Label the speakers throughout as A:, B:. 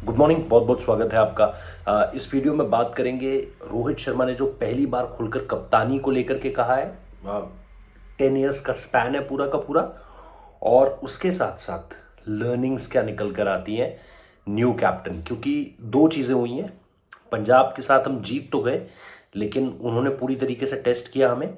A: Good morning. बहुत बहुत स्वागत है आपका। इस वीडियो में बात करेंगे रोहित शर्मा ने जो पहली बार खुलकर कप्तानी को लेकर के कहा है। 10 ईयर्स का स्पैन है पूरा का पूरा, और उसके साथ साथ लर्निंग्स क्या निकल कर आती हैं न्यू कैप्टन। क्योंकि दो चीज़ें हुई हैं, पंजाब के साथ हम जीत तो गए लेकिन उन्होंने पूरी तरीके से टेस्ट किया हमें।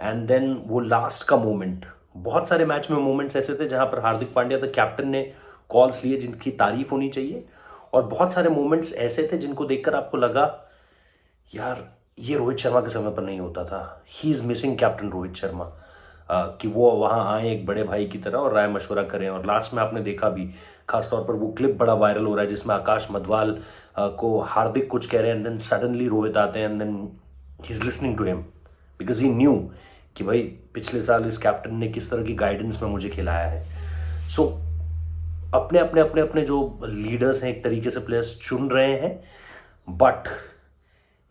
A: एंड देन वो लास्ट का मोमेंट, बहुत सारे मैच में मोमेंट्स ऐसे थे जहां पर हार्दिक पांड्या द कैप्टन ने कॉल्स लिए जिनकी तारीफ होनी चाहिए, और बहुत सारे मोमेंट्स ऐसे थे जिनको देखकर आपको लगा यार ये रोहित शर्मा के समय पर नहीं होता था। He is missing captain Rohit Sharma. कि वो वहां आए एक बड़े भाई की तरह और राय मशवरा करें। और लास्ट में आपने देखा भी, खासतौर पर वो क्लिप बड़ा वायरल हो रहा है जिसमें आकाश मधवाल को हार्दिक कुछ कह रहे हैं एंड देन सडनली रोहित आते हैं and then he is listening to him because he knew कि भाई पिछले साल इस कैप्टन ने किस तरह की गाइडेंस में मुझे खिलाया है। सो अपने अपने अपने अपने जो लीडर्स हैं एक तरीके से प्लेयर्स चुन रहे हैं। बट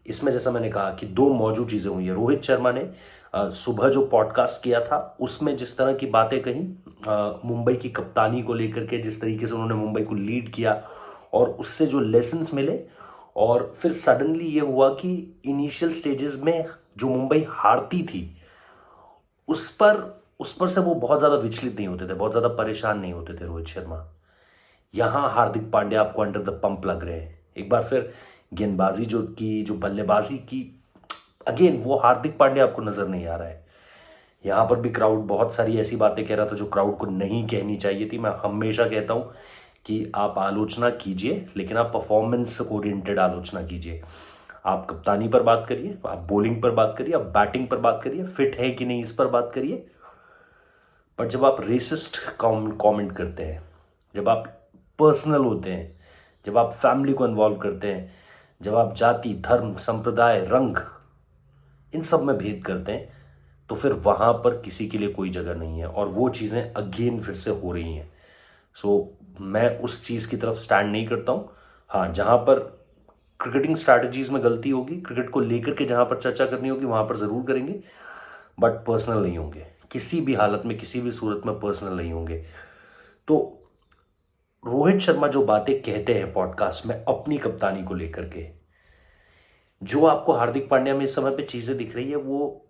A: इसमें जैसा मैंने कहा कि दो मौजूद चीजें हुई है। रोहित शर्मा ने सुबह जो पॉडकास्ट किया था उसमें जिस तरह की बातें कही मुंबई की कप्तानी को लेकर के, जिस तरीके से उन्होंने मुंबई को लीड किया और उससे जो लेसन्स मिले, और फिर सडनली ये हुआ कि इनिशियल स्टेजेस में जो मुंबई हारती थी उस पर से वो बहुत ज्यादा विचलित नहीं होते थे, बहुत ज्यादा परेशान नहीं होते थे रोहित शर्मा। यहां हार्दिक पांड्या आपको अंडर द पंप लग रहे हैं। एक बार फिर गेंदबाजी जो बल्लेबाजी की, अगेन वो हार्दिक पांड्या आपको नजर नहीं आ रहा है। यहां पर भी क्राउड बहुत सारी ऐसी बातें कह रहा था जो क्राउड को नहीं कहनी चाहिए थी। मैं हमेशा कहता हूं कि आप आलोचना कीजिए लेकिन आप परफॉर्मेंस ओरिएंटेड आलोचना कीजिए। आप कप्तानी पर बात करिए, आप बॉलिंग पर बात करिए, आप बैटिंग पर बात करिए, फिट है कि नहीं इस पर बात करिए। पर जब आप रेसिस्ट कमेंट करते हैं, जब आप पर्सनल होते हैं, जब आप फैमिली को इन्वॉल्व करते हैं, जब आप जाति धर्म संप्रदाय रंग इन सब में भेद करते हैं, तो फिर वहां पर किसी के लिए कोई जगह नहीं है। और वो चीजें अगेन फिर से हो रही हैं। सो मैं उस चीज की तरफ स्टैंड नहीं करता हूं। हाँ, जहां पर क्रिकेटिंग स्ट्रैटेजीज में गलती होगी, क्रिकेट को लेकर के जहां पर चर्चा करनी होगी वहां पर जरूर करेंगे, बट पर्सनल नहीं होंगे। किसी भी हालत में किसी भी सूरत में पर्सनल नहीं होंगे। तो रोहित शर्मा जो बातें कहते हैं पॉडकास्ट में अपनी कप्तानी को लेकर के, जो आपको हार्दिक पांड्या में इस समय पे चीजें दिख रही है, वो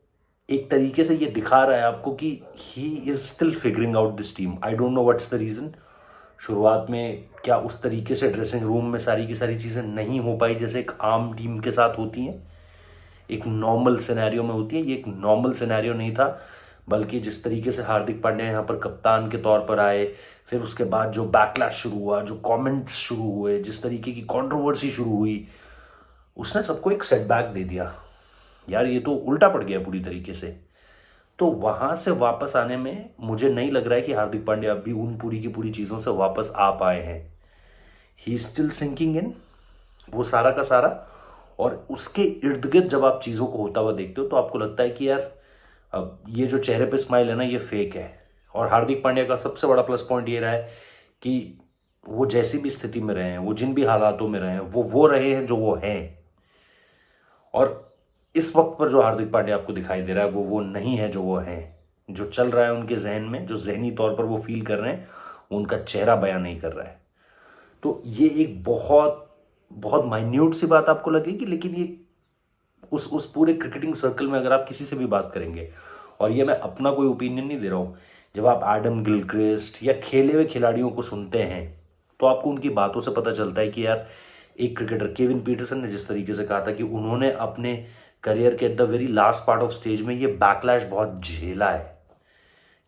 A: एक तरीके से ये दिखा रहा है आपको कि he is still figuring out this team. I don't know what's the reason. शुरुआत में क्या उस तरीके से ड्रेसिंग रूम में सारी की सारी चीजें नहीं हो पाई जैसे एक आम टीम के साथ होती हैं, एक नॉर्मल सिनेरियो में होती है। ये एक नॉर्मल सिनेरियो नहीं था, बल्कि जिस तरीके से हार्दिक पांड्या यहाँ पर कप्तान के तौर पर आए, फिर उसके बाद जो बैकलैश शुरू हुआ, जो कमेंट्स शुरू हुए, जिस तरीके की कंट्रोवर्सी शुरू हुई, उसने सबको एक सेटबैक दे दिया। यार ये तो उल्टा पड़ गया पूरी तरीके से। तो वहां से वापस आने में मुझे नहीं लग रहा है कि हार्दिक पांड्या अभी उन पूरी की पूरी चीजों से वापस आ पाए हैं। ही स्टिल सिंकिंग इन, वो सारा का सारा। और उसके इर्द गिर्द जब आप चीजों को होता हुआ देखते हो तो आपको लगता है कि यार अब ये जो चेहरे पे स्माइल है ना, ये फेक है। और हार्दिक पांड्या का सबसे बड़ा प्लस पॉइंट ये रहा है कि वो जैसी भी स्थिति में रहे हैं, वो जिन भी हालातों में रहे हैं, वो रहे हैं जो वो हैं। और इस वक्त पर जो हार्दिक पांड्या आपको दिखाई दे रहा है वो नहीं है जो वो है। जो चल रहा है उनके जहन में, जो जहनी तौर पर वो फील कर रहे हैं, वो उनका चेहरा बयां नहीं कर रहा है। तो ये एक बहुत बहुत माइन्यूट सी बात आपको लगेगी, लेकिन ये उस पूरे क्रिकेटिंग सर्कल में अगर आप किसी से भी बात करेंगे, और ये मैं अपना कोई ओपिनियन नहीं दे रहा हूं, जब आप एडम गिलक्रिस्ट या खेले हुए खिलाड़ियों को सुनते हैं तो आपको उनकी बातों से पता चलता है कि यार एक क्रिकेटर केविन पीटरसन ने जिस तरीके से कहा था कि उन्होंने अपने करियर के at the very last part of stage में ये बैकलैश बहुत झेला है।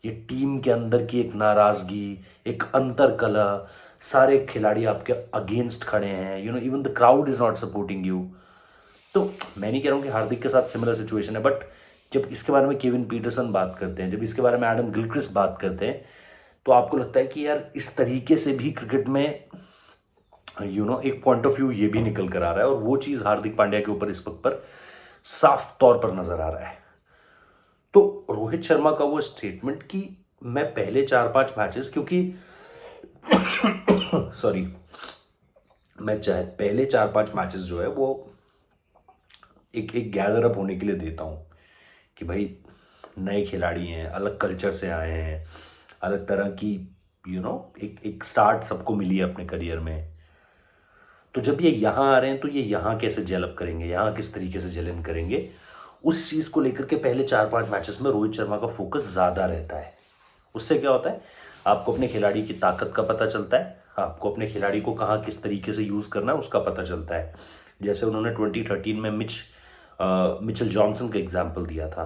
A: ये टीम के अंदर की एक नाराजगी, एक अंतर कलह, सारे खिलाड़ी आपके अगेंस्ट खड़े हैं, even the crowd is not supporting you. तो मैं नहीं कह रहा हूं कि हार्दिक के साथ सिमिलर सिचुएशन है, बट जब इसके बारे में केविन पीटरसन बात करते हैं, जब इसके बारे में एडम गिलक्रिस्ट बात करते हैं, तो आपको लगता है कि यार इस तरीके से भी क्रिकेट में एक पॉइंट ऑफ व्यू ये भी निकल कर आ रहा है। और वो चीज हार्दिक पांड्या के ऊपर इस वक्त पर साफ तौर पर नजर आ रहा है। तो रोहित शर्मा का वो स्टेटमेंट कि मैं पहले 4-5 मैचेस, क्योंकि सॉरी, मैं चाहे पहले 4-5 मैचेस जो है वो एक गैदर अप होने के लिए देता हूं कि भाई नए खिलाड़ी हैं, अलग कल्चर से आए हैं, अलग तरह की एक स्टार्ट सबको मिली है अपने करियर में। तो जब ये यहाँ आ रहे हैं तो ये यहाँ कैसे जेलअप करेंगे, यहाँ किस तरीके से जेल इन करेंगे, उस चीज़ को लेकर के पहले 4-5 मैचेस में रोहित शर्मा का फोकस ज़्यादा रहता है। उससे क्या होता है, आपको अपने खिलाड़ी की ताकत का पता चलता है, आपको अपने खिलाड़ी को कहाँ किस तरीके से यूज़ करना है उसका पता चलता है। जैसे उन्होंने 2013 में मिचेल जॉनसन का एग्जाम्पल दिया था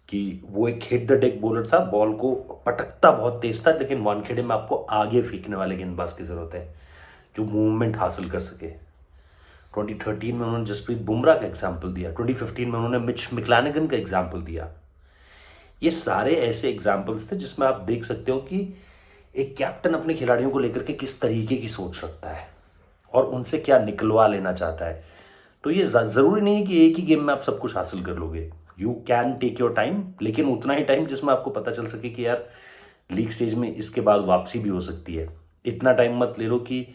A: कि वो एक हिट द डेक बॉलर था, बॉल को पटकता बहुत तेज था, लेकिन वानखेड़े में आपको आगे फेंकने वाले गेंदबाज की ज़रूरत है जो मूवमेंट हासिल कर सके। 2013 में उन्होंने जसप्रीत बुमराह का एग्जाम्पल दिया, 2015 में उन्होंने मिच मैक्लेनेगन का एग्जाम्पल दिया। ये सारे ऐसे एग्जाम्पल्स थे जिसमें आप देख सकते हो कि एक कैप्टन अपने खिलाड़ियों को लेकर के किस तरीके की सोच रखता है और उनसे क्या निकलवा लेना चाहता है। तो ये ज़रूरी नहीं है कि एक ही गेम में आप सब कुछ हासिल कर लोगे। You can take your time, लेकिन उतना ही टाइम जिसमें आपको पता चल सके कि यार लीग स्टेज में इसके बाद वापसी भी हो सकती है। इतना टाइम मत ले लो कि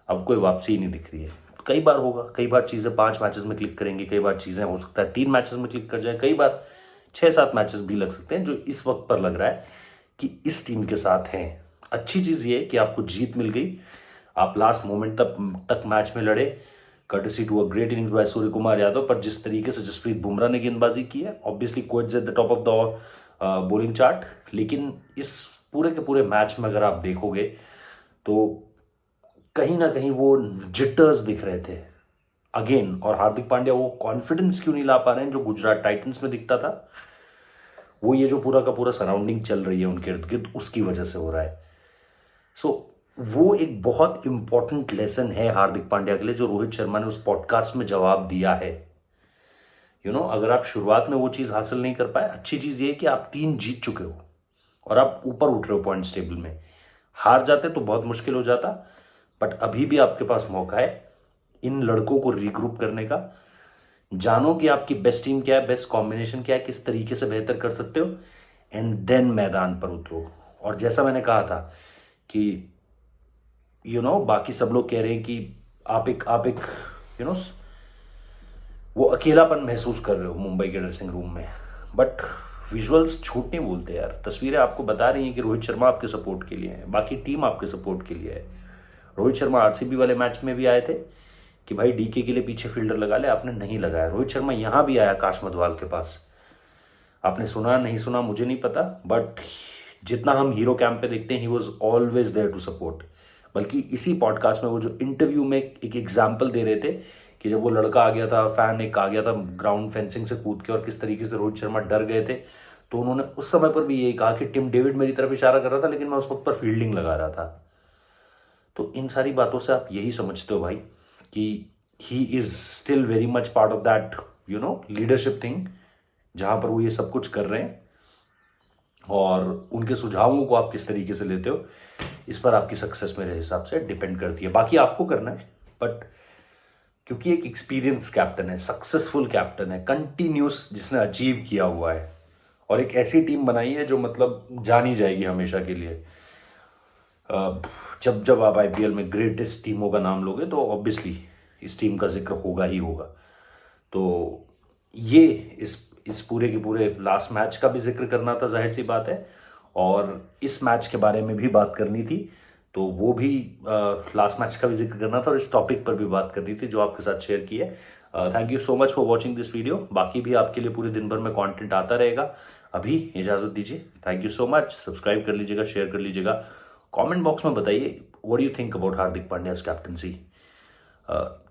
A: अब कोई वापसी ही नहीं दिख रही है। कई बार होगा, कई बार चीज़ें 5 मैचेस में क्लिक करेंगी, कई बार चीज़ें हो सकता है 3 मैचेस में क्लिक कर जाए, कई बार 6-7 मैचेस भी लग सकते हैं, जो इस वक्त पर लग रहा है कि इस टीम के साथ हैं। अच्छी चीज़ ये है कि आपको जीत मिल गई, आप लास्ट मोमेंट तक मैच में लड़े, courtesy to a great innings by Surya Kumar Yadav. पर जिस तरीके से जसप्रीत बुमराह ने गेंदबाजी की है, obviously coach at the top of the bowling chart, लेकिन इस पूरे के पूरे मैच में अगर आप देखोगे तो कहीं ना कहीं वो जिटर्स दिख रहे थे अगेन। और हार्दिक पांड्या वो कॉन्फिडेंस क्यों नहीं ला पा रहे हैं जो गुजरात टाइटंस में दिखता था, वो ये जो पूरा का पूरा सराउंडिंग चल रही है उनके इर्द गिर्द, उसकी वजह से हो रहा है। सो वो एक बहुत इंपॉर्टेंट लेसन है हार्दिक पांड्या के लिए जो रोहित शर्मा ने उस पॉडकास्ट में जवाब दिया है। अगर आप शुरुआत में वो चीज़ हासिल नहीं कर पाए, अच्छी चीज़ ये है कि आप 3 जीत चुके हो और आप ऊपर उठ रहे हो पॉइंट्स टेबल में। हार जाते तो बहुत मुश्किल हो जाता, बट अभी भी आपके पास मौका है इन लड़कों को रीग्रुप करने का। जानो कि आपकी बेस्ट टीम क्या है, बेस्ट कॉम्बिनेशन क्या है, किस तरीके से बेहतर कर सकते हो, एंड देन मैदान पर उतरो। और जैसा मैंने कहा था कि बाकी सब लोग कह रहे हैं कि आप एक वो अकेलापन महसूस कर रहे हो मुंबई के ड्रेसिंग रूम में, बट विजुअल्स झूठ नहीं बोलते यार। तस्वीरें आपको बता रही हैं कि रोहित शर्मा आपके सपोर्ट के लिए है, बाकी टीम आपके सपोर्ट के लिए है। रोहित शर्मा आरसीबी वाले मैच में भी आए थे कि भाई डीके के लिए पीछे फील्डर लगा ले, आपने नहीं लगाया। रोहित शर्मा यहां भी आया आकाश मधवाल के पास, आपने सुना नहीं सुना मुझे नहीं पता, बट जितना हम हीरो कैंप पे देखते हैं, he was always there to support. बल्कि इसी पॉडकास्ट में वो जो इंटरव्यू में एक एग्जाम्पल दे रहे थे कि जब वो लड़का आ गया था, फैन एक आ गया था ग्राउंड फेंसिंग से कूद के, और किस तरीके से रोहित शर्मा डर गए थे, तो उन्होंने उस समय पर भी यही कहा कि टिम डेविड मेरी तरफ इशारा कर रहा था, लेकिन मैं उस वक्त पर फील्डिंग लगा रहा था। तो इन सारी बातों से आप यही समझते हो भाई कि he is still very much part of that leadership thing, जहां पर वो ये सब कुछ कर रहे हैं। और उनके सुझावों को आप किस तरीके से लेते हो, इस पर आपकी सक्सेस मेरे हिसाब से डिपेंड करती है। बाकी आपको करना है, बट क्योंकि एक एक्सपीरियंस कैप्टन है, सक्सेसफुल कैप्टन है, कंटिन्यूस जिसने अचीव किया हुआ है, और एक ऐसी टीम बनाई है जो मतलब जानी जाएगी हमेशा के लिए। जब जब आप आईपीएल में ग्रेटेस्ट टीमों का नाम लोगे तो ऑब्वियसली इस टीम का जिक्र होगा ही होगा। तो ये इस पूरे के पूरे लास्ट मैच का भी जिक्र करना था, जाहिर सी बात है, और इस मैच के बारे में भी बात करनी थी, तो वो भी लास्ट मैच का भी जिक्र करना था, और इस टॉपिक पर भी बात करनी थी जो आपके साथ शेयर की है। Thank you so much for watching this video. बाकी भी आपके लिए पूरे दिन भर में कंटेंट आता रहेगा। अभी इजाज़त दीजिए, thank you so much. Subscribe कर लीजिएगा, शेयर कर लीजिएगा, कमेंट बॉक्स में बताइए what do you think about Hardik Pandya's captaincy.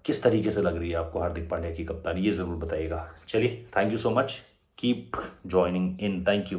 A: किस तरीके से लग रही है आपको हार्दिक पांड्या की कप्तानी, ये ज़रूर बताइएगा। चलिए, thank you so much, keep joining in, thank you.